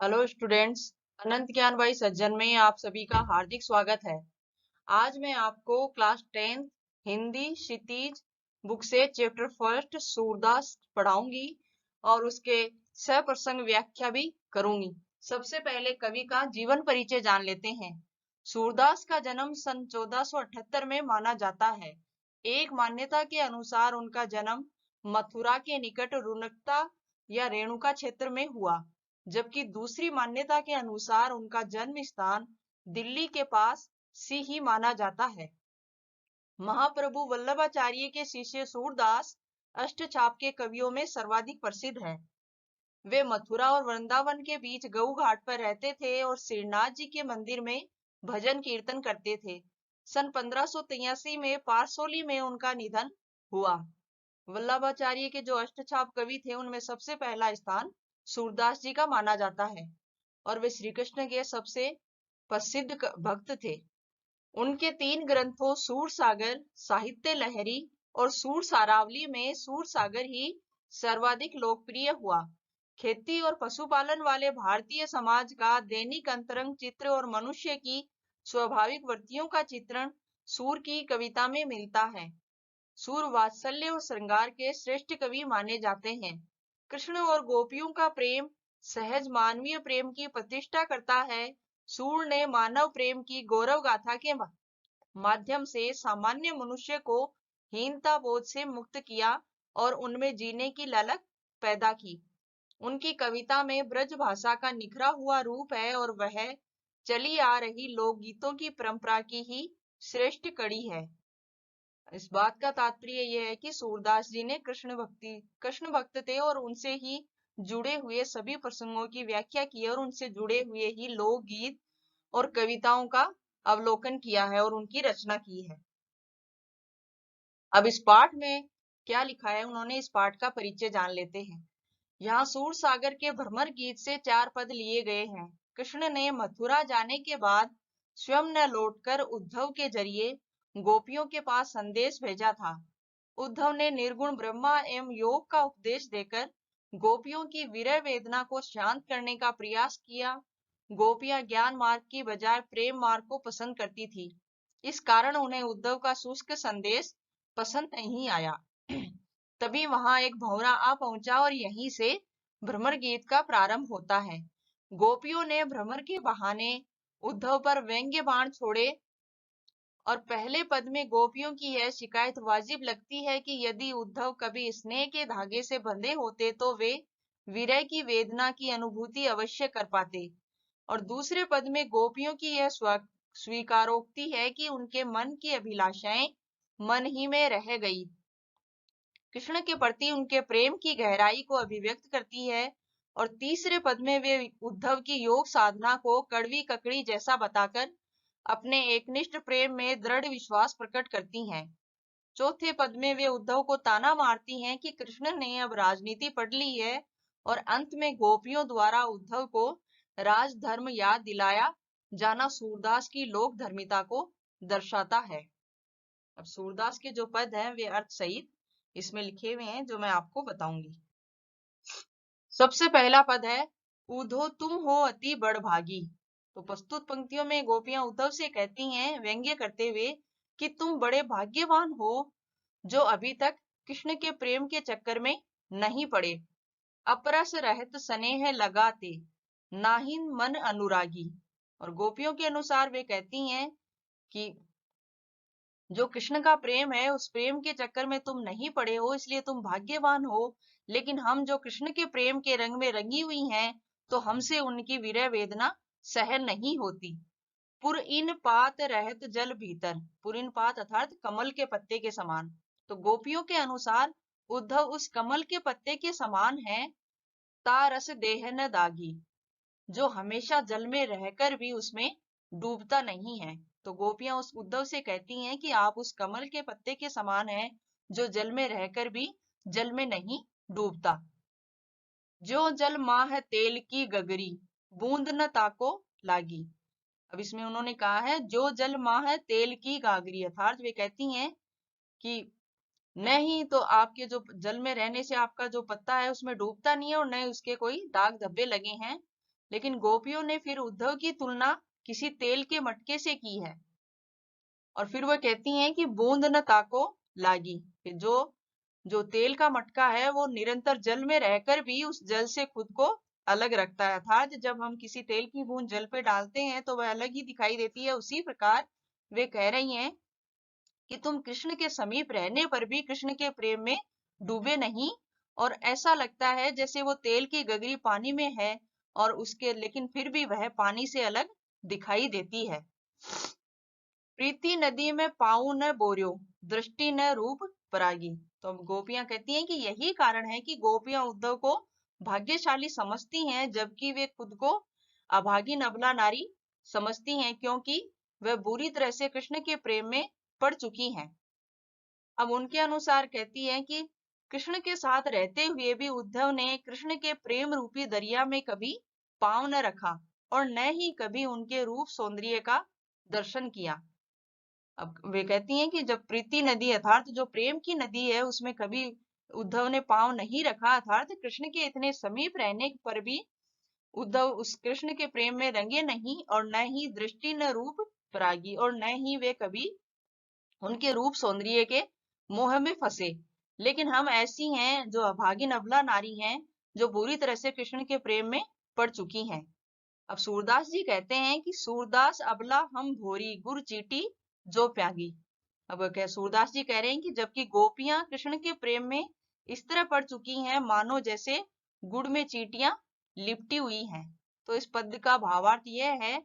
Hello students. अनंत ज्ञान भाई सज्जन में आप सभी का हार्दिक स्वागत है। आज मैं आपको क्लास 10 हिंदी क्षितिज बुक से चैप्टर फर्स्ट सूरदास पढ़ाऊंगी और उसके सह प्रसंग व्याख्या भी करूंगी। सबसे पहले कवि का जीवन परिचय जान लेते हैं। सूरदास का जन्म सन 1478 में माना जाता है। एक मान्यता के अनुसार उनका जन्म मथुरा के निकट रुनकता या रेणुका क्षेत्र में हुआ, जबकि दूसरी मान्यता के अनुसार उनका जन्म स्थान दिल्ली के पास सी ही माना जाता है। महाप्रभु वल्लभाचार्य के शिष्य सूरदास अष्टचाप के कवियों में सर्वाधिक प्रसिद्ध है। वे मथुरा और वृंदावन के बीच गऊ घाट पर रहते थे और श्रीनाथ जी के मंदिर में भजन कीर्तन करते थे। सन 1583 में पारसोली में उनका निधन हुआ। वल्लभाचार्य के जो अष्टचाप कवि थे उनमें सबसे पहला स्थान सूरदास जी का माना जाता है और वे श्री कृष्ण के सबसे प्रसिद्ध भक्त थे। उनके 3 ग्रंथों सूर सागर, साहित्य लहरी और सूर सारावली में सूर सागर ही सर्वाधिक लोकप्रिय हुआ। खेती और पशुपालन वाले भारतीय समाज का दैनिक अंतरंग चित्र और मनुष्य की स्वाभाविक वृत्तियों का चित्रण सूर की कविता में मिलता है। सूर वात्सल्य और श्रृंगार के श्रेष्ठ कवि माने जाते हैं। कृष्ण और गोपियों का प्रेम सहज मानवीय प्रेम की प्रतिष्ठा करता है। सूर ने मानव प्रेम की गौरव गाथा के माध्यम से सामान्य मनुष्य को हीनता बोध से मुक्त किया और उनमें जीने की ललक पैदा की। उनकी कविता में ब्रज भाषा का निखरा हुआ रूप है और वह चली आ रही लोकगीतों की परंपरा की ही श्रेष्ठ कड़ी है। इस बात का तात्पर्य यह है कि सूरदास जी ने कृष्ण भक्त थे और उनसे ही जुड़े हुए सभी प्रसंगों की व्याख्या की और उनसे जुड़े हुए ही लोकगीत और कविताओं का अवलोकन किया है और उनकी रचना की है। अब इस पाठ में क्या लिखा है, उन्होंने इस पाठ का परिचय जान लेते हैं। यहाँ सूर सागर के भ्रमर गीत से 4 पद लिए गए हैं। कृष्ण ने मथुरा जाने के बाद स्वयं न लौटकर उद्धव के जरिए गोपियों के पास संदेश भेजा था। उद्धव ने निर्गुण ब्रह्मा एवं योग का उपदेश देकर गोपियों की विरह वेदना को शांत करने का प्रयास किया। गोपियां ज्ञान मार्ग की बजाय प्रेम मार्ग को पसंद करती थी। इस कारण उन्हें उद्धव का शुष्क संदेश पसंद नहीं आया। तभी वहां एक भंवरा आ पहुंचा और यहीं से भ्रमर गीत का प्रारंभ होता है। गोपियों ने भ्रमर के बहाने उद्धव पर व्यंग्य बाण छोड़े और पहले पद में गोपियों की यह शिकायत वाजिब लगती है कि यदि उद्धव कभी स्नेह के धागे से बंधे होते तो वे विरह की वेदना की अनुभूति अवश्य कर पाते। और दूसरे पद में गोपियों की यह स्वीकारोक्ति है कि उनके मन की अभिलाषाएं मन ही में रह गई। कृष्ण के प्रति उनके प्रेम की गहराई को अभिव्यक्त करती है। और तीसरे पद में वे उद्धव की योग साधना को कड़वी ककड़ी जैसा बताकर अपने एकनिष्ठ प्रेम में दृढ़ विश्वास प्रकट करती हैं। चौथे पद में वे उद्धव को ताना मारती हैं कि कृष्ण ने अब राजनीति पढ़ ली है। और अंत में गोपियों द्वारा उद्धव को राजधर्म याद दिलाया जाना सूरदास की लोक धर्मिता को दर्शाता है। अब सूरदास के जो पद हैं वे अर्थ सहित इसमें लिखे हुए हैं, जो मैं आपको बताऊंगी। सबसे पहला पद है, उद्धव तुम हो अति बड़ भागी। तो प्रस्तुत पंक्तियों में गोपियां उद्धव से कहती हैं व्यंग्य करते हुए कि तुम बड़े भाग्यवान हो जो अभी तक कृष्ण के प्रेम के चक्कर में नहीं पड़े। अपरस रहत स्नेह लगाते नाहिन मन अनुरागी। और गोपियों के अनुसार वे कहती हैं कि जो कृष्ण का प्रेम है उस प्रेम के चक्कर में तुम नहीं पड़े हो, इसलिए तुम भाग्यवान हो। लेकिन हम जो कृष्ण के प्रेम के रंग में रंगी हुई हैं तो हमसे उनकी विरह वेदना सहन नहीं होती। पुर इन पात रहत जल भीतर, पुरिन पात अर्थात कमल के पत्ते के समान। तो गोपियों के अनुसार उद्धव उस कमल के पत्ते के समान है। तारस देह न दागी, जो हमेशा जल में रहकर भी उसमें डूबता नहीं है। तो गोपियां उस उद्धव से कहती हैं कि आप उस कमल के पत्ते के समान हैं जो जल में रहकर भी जल में नहीं डूबता। जो जल माह तेल की गगरी, बूंद न ताको लागी। अब इसमें उन्होंने कहा है जो जल माह तेल की गागरी, अर्थात वे कहती हैं कि नहीं तो आपके जो जल में रहने से आपका जो पत्ता है उसमें डूबता नहीं है और न उसके कोई दाग धब्बे लगे हैं, लेकिन गोपियों ने फिर उद्धव की तुलना किसी तेल के मटके से की है। और फिर वह कहती हैं कि बूंद न ताको लागी, कि जो जो तेल का मटका है वो निरंतर जल में रहकर भी उस जल से खुद को अलग रखता है, अर्थात जब हम किसी तेल की बूंद जल पे डालते हैं तो वह अलग ही दिखाई देती है। उसी प्रकार वे कह रही हैं कि तुम कृष्ण के समीप रहने पर भी कृष्ण के प्रेम में डूबे नहीं, और ऐसा लगता है जैसे वो तेल की गगरी पानी में है और उसके लेकिन फिर भी वह पानी से अलग दिखाई देती है। प्रीति नदी में पाऊ न बोर्यो, दृष्टि न रूप परागी। तो गोपियां कहती हैं कि यही कारण है कि गोपियां उद्धव को भाग्यशाली समझती हैं, जबकि वे खुद को अभागी नबला नारी समझती हैं, क्योंकि वह बुरी तरह से कृष्ण के प्रेम में पड़ चुकी हैं। अब उनके अनुसार कहती हैं कि कृष्ण के साथ रहते हुए भी उद्धव ने कृष्ण के प्रेम रूपी दरिया में कभी पांव न रखा और न ही कभी उनके रूप सौंदर्य का दर्शन किया। अब वे कहती हैं कि जब प्रीति नदी अर्थात जो प्रेम की नदी है उसमें कभी उद्धव ने पांव नहीं रखा, अर्थात कृष्ण के इतने समीप रहने पर भी उद्धव उस कृष्ण के प्रेम में रंगे नहीं, और न ही दृष्टि न रूप परागी, और न ही वे कभी उनके रूप सौंदर्य के मोह में फंसे। लेकिन हम ऐसी हैं जो अभागी नबला नारी हैं, जो बुरी तरह से कृष्ण के प्रेम में पड़ चुकी हैं। अब सूरदास जी कहते हैं कि सूरदास अबला हम भोरी गुर चीटी जो प्यागी। अब क्या सूरदास जी कह रहे हैं कि जबकि गोपियां कृष्ण के प्रेम में इस तरह पड़ चुकी हैं मानो जैसे गुड़ में चींटियां लिपटी हुई हैं। तो इस पद का भावार्थ यह है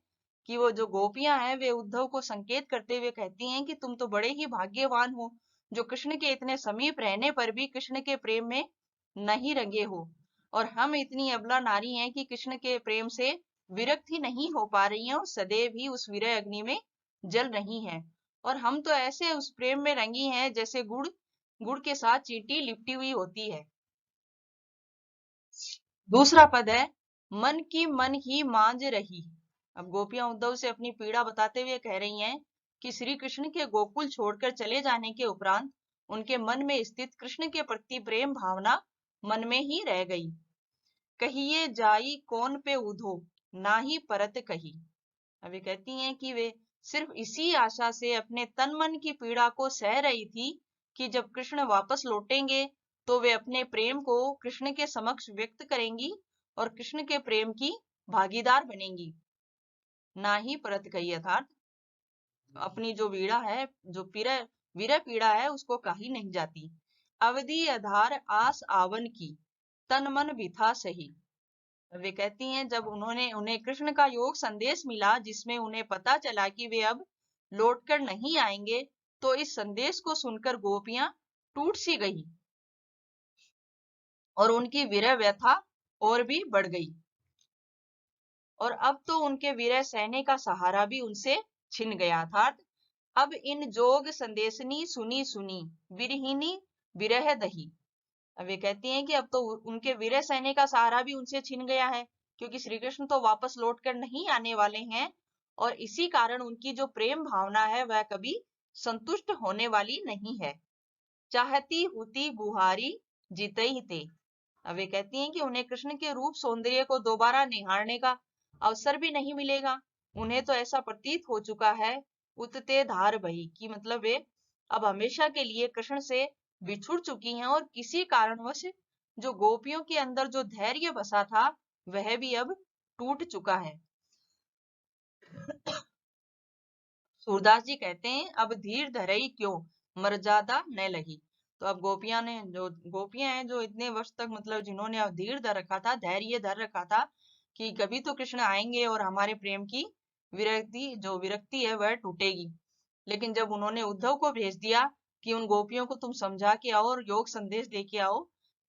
कि वो जो गोपियां हैं वे उद्धव को संकेत करते हुए कहती हैं कि तुम तो बड़े ही भाग्यवान हो, जो कृष्ण के इतने समीप रहने पर भी कृष्ण के प्रेम में नहीं रंगे हो, और हम इतनी अबला नारी हैं कि कृष्ण के प्रेम से विरक्त ही नहीं हो पा रही हैं और सदैव ही उस विरह अग्नि में जल रही हैं। और हम तो ऐसे उस प्रेम में रंगी हैं जैसे गुड़ गुड़ के साथ चींटी लिपटी हुई होती है। दूसरा पद है मन की मन ही मांझ रही। अब गोपियां उद्धव से अपनी पीड़ा बताते हुए कह रही हैं कि श्री कृष्ण के गोकुल छोड़कर चले जाने के उपरांत उनके मन में स्थित कृष्ण के प्रति प्रेम भावना मन में ही रह गई। कहिए जाई कौन पे उधो ना ही परत कही। अब वे कहती हैं कि वे सिर्फ इसी आशा से अपने तन मन की पीड़ा को सह रही थी कि जब कृष्ण वापस लौटेंगे तो वे अपने प्रेम को कृष्ण के समक्ष व्यक्त करेंगी और कृष्ण के प्रेम की भागीदार बनेंगी। ना ही परत कही अर्थात अपनी जो पीड़ा है, जो विरह पीड़ा है, उसको कही नहीं जाती। अवधि आधार आस आवन की तन मन बिथा सही। वे कहती हैं जब उन्हें कृष्ण का योग संदेश मिला जिसमें उन्हें पता चला कि वे अब लौटकर नहीं आएंगे, तो इस संदेश को सुनकर गोपियां टूट सी गई और उनकी विरह व्यथा और भी बढ़ गई, और अब तो उनके विरह सहने का सहारा भी उनसे छिन गया था। अब इन जोग संदेशनी सुनी सुनी विरहिनी विरह दही। अब वे कहती हैं कि अब तो उनके विरह सहने का सहारा भी उनसे छिन गया है, क्योंकि श्री कृष्ण तो वापस लौट कर नहीं आने वाले हैं, और इसी कारण उनकी जो प्रेम भावना है वह कभी संतुष्ट होने वाली नहीं है। चाहती हुती बुहारी जीते ते। अब वे कहती हैं कि उन्हें कृष्ण के रूप सौंदर्य को दोबारा निहारने का अवसर भी नहीं मिलेगा। उन्हें तो ऐसा प्रतीत हो चुका है उतते धार बही, कि मतलब वे अब हमेशा के लिए कृष्ण से बिछुड़ चुकी हैं, और किसी कारणवश जो गोपियों के अंदर जो धैर्य बसा था वह भी अब टूट चुका है। सूरदास जी कहते हैं अब धीर धरई क्यों मर्यादा न लगी। तो अब गोपियां हैं जो इतने वर्ष तक मतलब जिन्होंने अब धीर धर रखा था, धैर्य धर रखा था कि कभी तो कृष्ण आएंगे और हमारे प्रेम की विरक्ति है वह टूटेगी। लेकिन जब उन्होंने उद्धव को भेज दिया कि उन गोपियों को तुम समझा के आओ और योग संदेश दे के आओ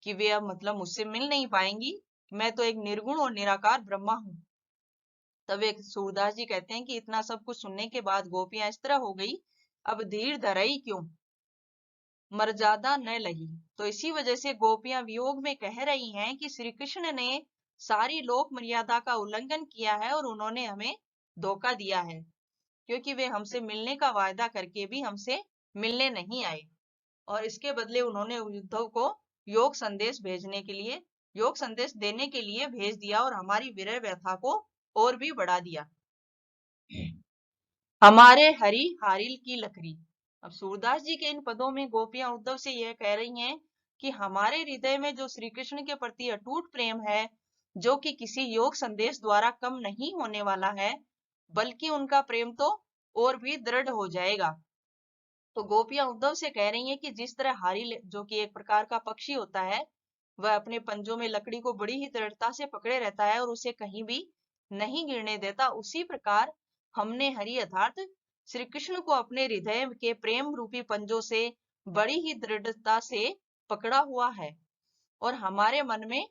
कि वे अब मतलब मुझसे मिल नहीं पाएंगी, मैं तो एक निर्गुण और निराकार ब्रह्मा हूँ, तब एक सूरदास जी कहते हैं कि इतना सब कुछ सुनने के बाद गोपियां इस तरह हो गई, अब धीर धरई क्यों मर्यादा न लगी। तो इसी वजह से गोपियां वियोग में कह रही हैं कि श्री कृष्ण ने सारी लोक मर्यादा का उल्लंघन किया है और उन्होंने हमें धोखा दिया है, क्योंकि वे हमसे मिलने का वायदा करके भी हमसे मिलने नहीं आए, और इसके बदले उन्होंने उद्धव को योग संदेश भेजने के लिए योग संदेश देने के लिए भेज दिया और हमारी विरह व्यथा को और भी बढ़ा दिया। हमारे हरि हारिल की लकड़ी। अब सूरदास जी के इन पदों में गोपियां उद्धव से यह कह रही हैं कि हमारे हृदय में जो श्री कृष्ण के प्रति अटूट प्रेम है, जो कि किसी योग संदेश द्वारा कम नहीं होने वाला है, बल्कि उनका प्रेम तो और भी दृढ़ हो जाएगा। तो गोपियां उद्धव से कह रही हैं कि जिस तरह हारिल, जो कि एक प्रकार का पक्षी होता है, वह अपने पंजों में लकड़ी को बड़ी ही दृढ़ता से पकड़े रहता है और उसे कहीं भी नहीं गिरने देता, उसी प्रकार हमने हरि अर्थात श्री कृष्ण को अपने हृदय के प्रेम रूपी पंजों से बड़ी ही दृढ़ता से पकड़ा हुआ है और हमारे मन में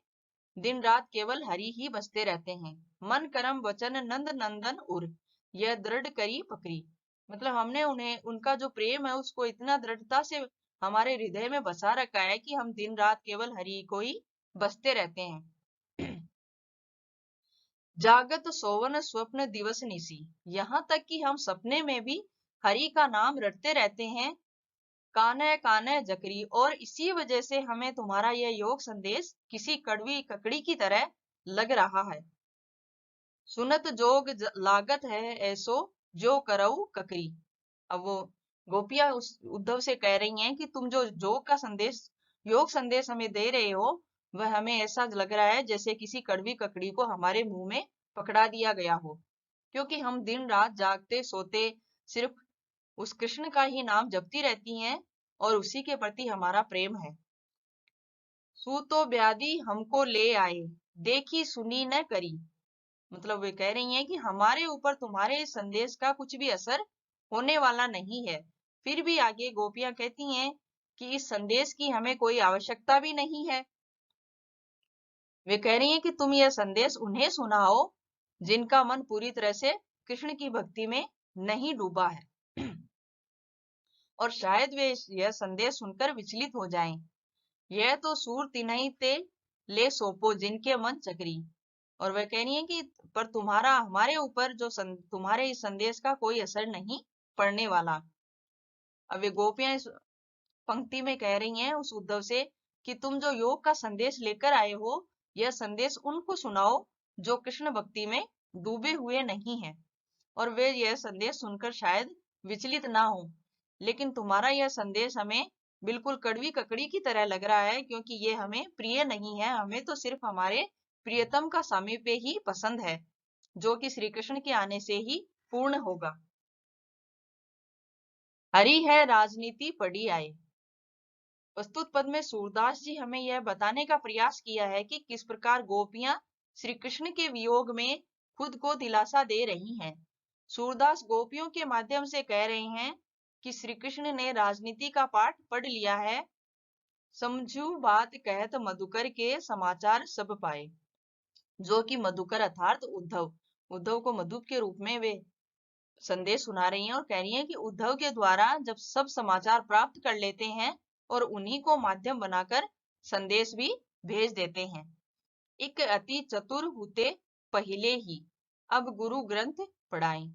दिन रात केवल हरि ही बसते रहते हैं। मन करम वचन नंद नंदन उर, यह दृढ़ करी पकड़ी। मतलब हमने उन्हें, उनका जो प्रेम है उसको इतना दृढ़ता से हमारे हृदय में बसा रखा है कि हम दिन रात केवल हरि को ही बसते रहते हैं। जागत सोवन स्वप्न दिवस निसी, यहाँ तक कि हम सपने में भी हरि का नाम रटते रहते हैं। कान्ह कान्ह जकरी, और इसी वजह से हमें तुम्हारा यह योग संदेश किसी कड़वी ककड़ी की तरह लग रहा है। सुनत जोग लागत है ऐसो जो करऊ ककरी। अब वो गोपियां उस उद्धव से कह रही हैं कि तुम जो जोग का संदेश, योग संदेश हमें दे रहे हो, वह हमें ऐसा लग रहा है जैसे किसी कड़वी ककड़ी को हमारे मुंह में पकड़ा दिया गया हो, क्योंकि हम दिन रात जागते सोते सिर्फ उस कृष्ण का ही नाम जपती रहती हैं और उसी के प्रति हमारा प्रेम है। सूतो ब्याधि हमको ले आए, देखी सुनी न करी। मतलब वे कह रही हैं कि हमारे ऊपर तुम्हारे इस संदेश का कुछ भी असर होने वाला नहीं है। फिर भी आगे गोपियां कहती हैं कि इस संदेश की हमें कोई आवश्यकता भी नहीं है। वे कह रही हैं कि तुम यह संदेश उन्हें सुनाओ जिनका मन पूरी तरह से कृष्ण की भक्ति में नहीं डूबा है। और शायद वे यह संदेश सुनकर विचलित हो जाएं। यह तो सूर तिनहि ते ले सोपो, जिनके मन चकरी। और वह कह रही है कि पर तुम्हारा हमारे ऊपर जो तुम्हारे इस संदेश का कोई असर नहीं पड़ने वाला। अब वे गोपियां इस पंक्ति में कह रही हैं उस उद्धव से कि तुम जो योग का संदेश लेकर आए हो, यह संदेश उनको सुनाओ जो कृष्ण भक्ति में डूबे हुए नहीं हैं, और वे यह संदेश सुनकर शायद विचलित ना हो। लेकिन तुम्हारा यह संदेश हमें बिल्कुल कड़वी ककड़ी की तरह लग रहा है, क्योंकि ये हमें प्रिय नहीं है। हमें तो सिर्फ हमारे प्रियतम का सामीप्य ही पसंद है, जो कि श्री कृष्ण के आने से ही पूर्ण होगा। हरि है राजनीति पड़ी आए। प्रस्तुत पद में सूरदास जी हमें यह बताने का प्रयास किया है कि किस प्रकार गोपियां श्री कृष्ण के वियोग में खुद को दिलासा दे रही हैं। सूरदास गोपियों के माध्यम से कह रहे हैं कि श्री कृष्ण ने राजनीति का पाठ पढ़ लिया है। समझू बात कहत मधुकर के समाचार सब पाए, जो कि मधुकर अर्थात उद्धव, उद्धव को मधु के रूप में वे संदेश सुना रही हैं और कह रही हैं कि उद्धव के द्वारा जब सब समाचार प्राप्त कर लेते हैं और उन्हीं को माध्यम बनाकर संदेश भी भेज देते हैं। एक अति चतुर होते पहले ही, अब गुरु ग्रंथ पढ़ाएं।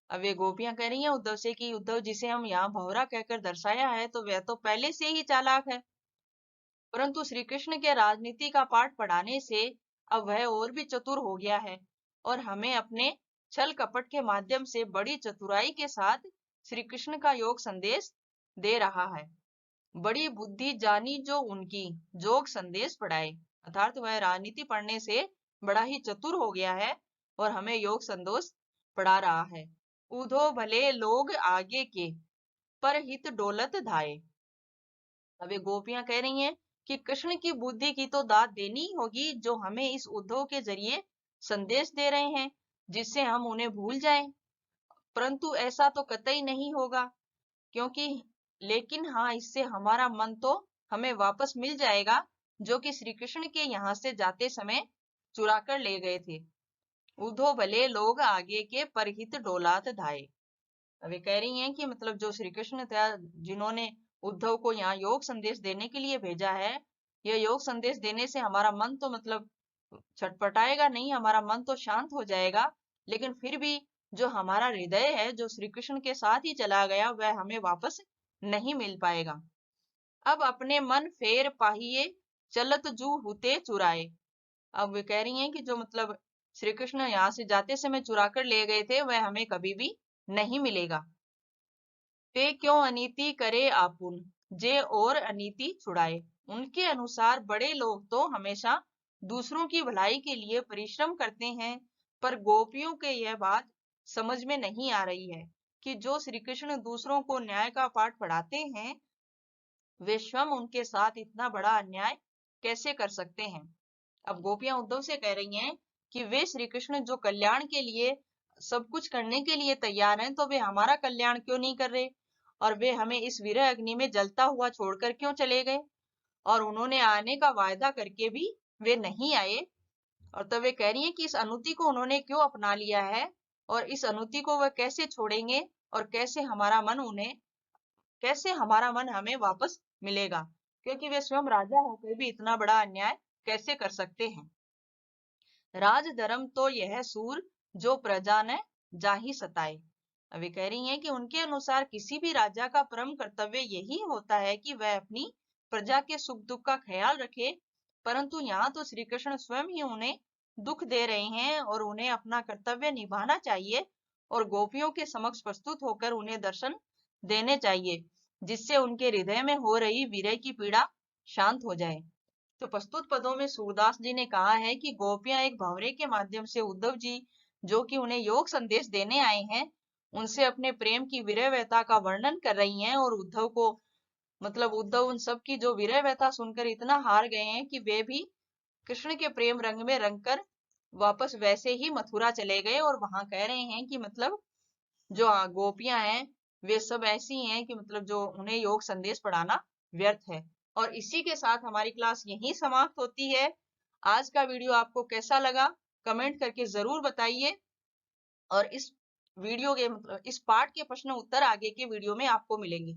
अब वे गोपियां कह रही हैं उद्धव से कि उद्धव जिसे हम यहाँ भौरा कहकर दर्शाया है, तो वह तो पहले से ही चालाक है, परंतु श्री कृष्ण के राजनीति का पाठ पढ़ाने से अब वह और भी चतुर हो गया है और हमें अपने छल कपट के माध्यम से बड़ी चतुराई के साथ श्री कृष्ण का योग संदेश दे रहा है। बड़ी बुद्धि जानी जो उनकी, जोग संदेश पढ़ाए, अर्थात वह राजनीति पढ़ने से बड़ा ही चतुर हो गया है और हमें योग संदेश पढ़ा रहा है। उधो भले लोग आगे के, पर हित डोलत धाये। अब ये गोपियां कह रही हैं कि कृष्ण की बुद्धि की तो दाद देनी ही होगी, जो हमें इस उद्धव के जरिए संदेश दे रहे हैं, जिससे हम उन्हें भूल जाएं। परंतु ऐसा तो कतई नहीं होगा, क्योंकि लेकिन हाँ, इससे हमारा मन तो हमें वापस मिल जाएगा, जो कि श्री कृष्ण के यहाँ से जाते समय चुरा कर ले गए थे। उधो भले लोग आगे के, परहित डोलात धाये। वे कह रही हैं कि मतलब जो श्री कृष्ण था, जिन्होंने उद्धव को यहाँ योग संदेश देने के लिए भेजा है, यह योग संदेश देने से हमारा मन तो मतलब छटपटाएगा नहीं, हमारा मन तो शांत हो जाएगा, लेकिन फिर भी जो हमारा हृदय है, जो श्री कृष्ण के साथ ही चला गया, वह हमें वापस नहीं मिल पाएगा। अब अपने मन फेर पाहिए चलत जू हुते चुराए। अब वे कह रही हैं कि जो मतलब श्री कृष्ण यहाँ से जाते समय चुरा कर ले गए थे वह हमें कभी भी नहीं मिलेगा। ते क्यों अनीति करे आपुन, जे और अनीति छुड़ाए। उनके अनुसार बड़े लोग तो हमेशा दूसरों की भलाई के लिए परिश्रम करते हैं, पर गोपियों के यह बात समझ में नहीं आ रही है कि जो श्री कृष्ण दूसरों को न्याय का पाठ पढ़ाते हैं, वे स्वयं उनके साथ इतना बड़ा अन्याय कैसे कर सकते हैं। अब गोपियां उद्धव से कह रही हैं कि वे श्री कृष्ण जो कल्याण के लिए सब कुछ करने के लिए तैयार हैं, तो वे हमारा कल्याण क्यों नहीं कर रहे, और वे हमें इस विरह अग्नि में जलता हुआ छोड़कर क्यों चले गए, और उन्होंने आने का वायदा करके भी वे नहीं आए। और तब वे कह रही हैं कि इस अनुति को उन्होंने क्यों अपना लिया है, और इस अनुति को वह कैसे छोड़ेंगे, और कैसे हमारा मन हमें वापस मिलेगा, क्योंकि वे स्वयं राजा होकर भी इतना बड़ा अन्याय कैसे कर सकते हैं। राज धर्म तो यह सूर, जो प्रजा ने जाहि सताए। वे कह रही हैं कि उनके अनुसार किसी भी राजा का परम कर्तव्य यही होता है कि वह अपनी प्रजा के सुख दुख का ख्याल रखे, परंतु यहाँ तो श्री कृष्ण स्वयं ही उन्हें दुख दे रहे हैं, और उन्हें अपना कर्तव्य निभाना चाहिए और गोपियों के समक्ष प्रस्तुत होकर उन्हें दर्शन देने चाहिए, जिससे उनके हृदय में हो रही विरह की पीड़ा शांत हो जाए। तो प्रस्तुत पदों में सूरदास जी ने कहा है कि गोपियां एक भंवरे के माध्यम से उद्धव जी, जो कि उन्हें योग संदेश देने आए हैं, उनसे अपने प्रेम की विरह व्यथा का वर्णन कर रही हैं, और उद्धव को मतलब उद्धव उन सब की जो विरह व्यथा सुनकर इतना हार गए हैं कि वे भी कृष्ण के प्रेम रंग में रंग कर वापस वैसे ही मथुरा चले गए, और वहां कह रहे हैं कि मतलब जो गोपियां हैं वे सब ऐसी हैं कि मतलब जो उन्हें योग संदेश पढ़ाना व्यर्थ है। और इसी के साथ हमारी क्लास यहीं समाप्त होती है। आज का वीडियो आपको कैसा लगा कमेंट करके जरूर बताइए, और इस वीडियो के मतलब इस पाठ के प्रश्न उत्तर आगे के वीडियो में आपको मिलेंगे।